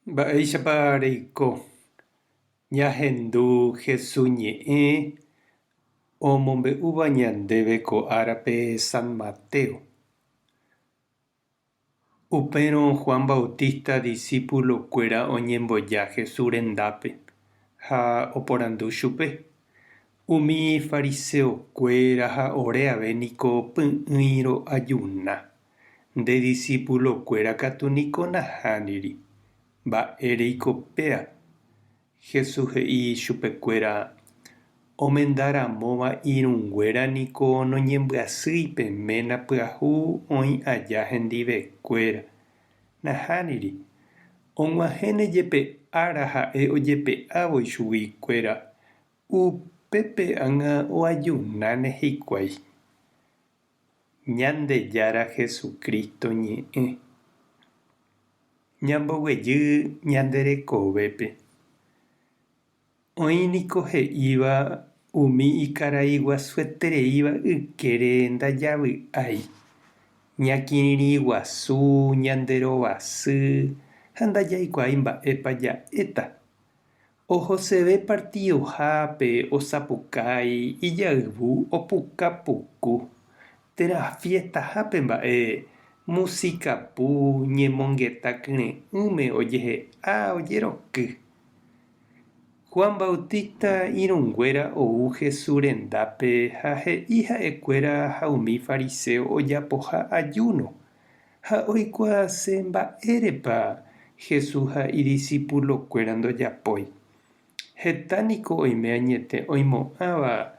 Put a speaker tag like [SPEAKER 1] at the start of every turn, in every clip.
[SPEAKER 1] Mba'éichapa reiko ñahendu Hesuñe'ẽ omombe'úva ñandéve ko árape San Mateo. Upérõ Juan Bautista discípulokuéra oñemboja Jesús rendápe ha oporandu chupe. Umi fariseokuéra ha ore niko py'ỹiro ajuna. Nde discípulokuéra katu niko nahániri. Mba'e reikopéa. Jesús he'i chupekuéra omendaramóva irũnguéra niko noñembyasýi peména pyahu oĩ aja hendivekuéra. Nahániri. Og̃uahẽne jepe ára ha'e ojepe'ávoi chuguikuéra. Upépe ág̃a oajunáne hikuái. Ñandejára Jesukristo ñe'ẽ. Ñamboguejy ñande rekovépe. Oĩniko he'íva umi ikarai guasuetereíva ykére ndajavy'ái. Ñakirirĩ guasu, ñande rovasy ha ndajaikuái mba'épa ja'éta. Ohoseve partidohápe osapukái ijayvu opuka puku. Térã fiestahápe mba'e músicapu ñemongeta kyre'ỹme ojehe'a ojeroky. Juan Bautista irũnguéra ou Jesús rendápe ha he'i ha'ekuéra ha umi fariseo ojapoha ayuno. Ha oikuaase mba'érepa Jesús ha idiscípulokuéra ndojapói. Heta niko oime añete oimo'ãva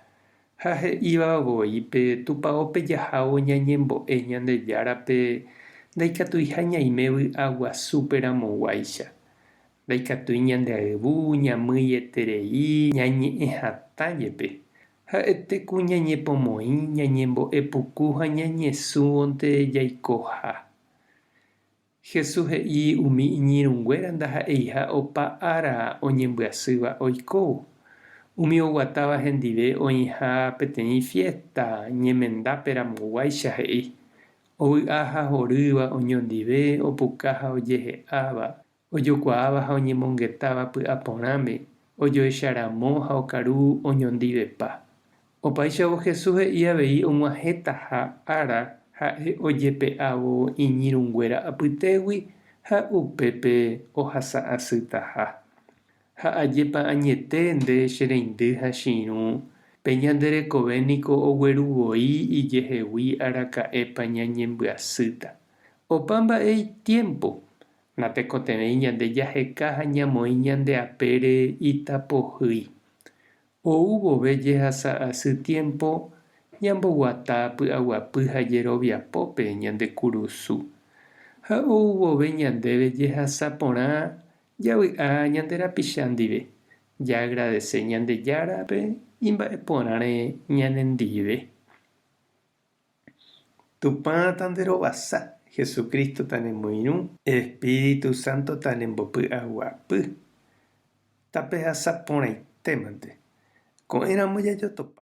[SPEAKER 1] ha he'ívavoípe tupãópe jahávo ñañembo'e Ñandejárape ndaikatúi ha ñaime vy'a guasúperamoguáicha. Ndaikatúi ñandeayvu ñamýieterei ñañe'ẽ hatãjepe. Ha'etéku ñañepomoĩ ñañembo'epuku ha ñañesũvonte jaikoha. Jesús he'i umi iñirũnguéra ndaha'éiha opa ára oñembyasýva oikóvo. Umi oguatáva hendive oĩha peteĩ fiesta ñemendaperamoguáicha he'i. Ovy'a ha horýva oñondive opuka ha ojehe'áva. Ojokuaáva ha oñemongetáva py'aporãme. Ojoecharamo ha okaru oñondivepa. Opaichagua Jesús he'i avei og̃uahẽta ha ára ha'e ojepe'ávo iñirũnguéra apytégui ha upépe ohasa'asýtaha. Ha ajépa añete nde che reindy ha chirũ pe ñande rekove niko ogueruvoi ijehegui araka'épa ñañembyasýta. Opa mba'e itiempo. Natekotevẽi ñande jaheka ha ñamoĩ ñande apére itapohýi. Ou vove jehasa'asy tiempo ñamboguata py'aguapy ha jeroviapópe ñande kurusu. Ha ou vove ñandéve jehasa porã javy'a ñande rapicha ndive. Jaagradece Ñandejárape imba'eporãre ñanendive. Tupã tanderovasa. Jesucristo tanemyrũ. Espíritu Santo tanembopy'aguapy. Tape hasaporãitémante. Ko'ẽramo jajotopa.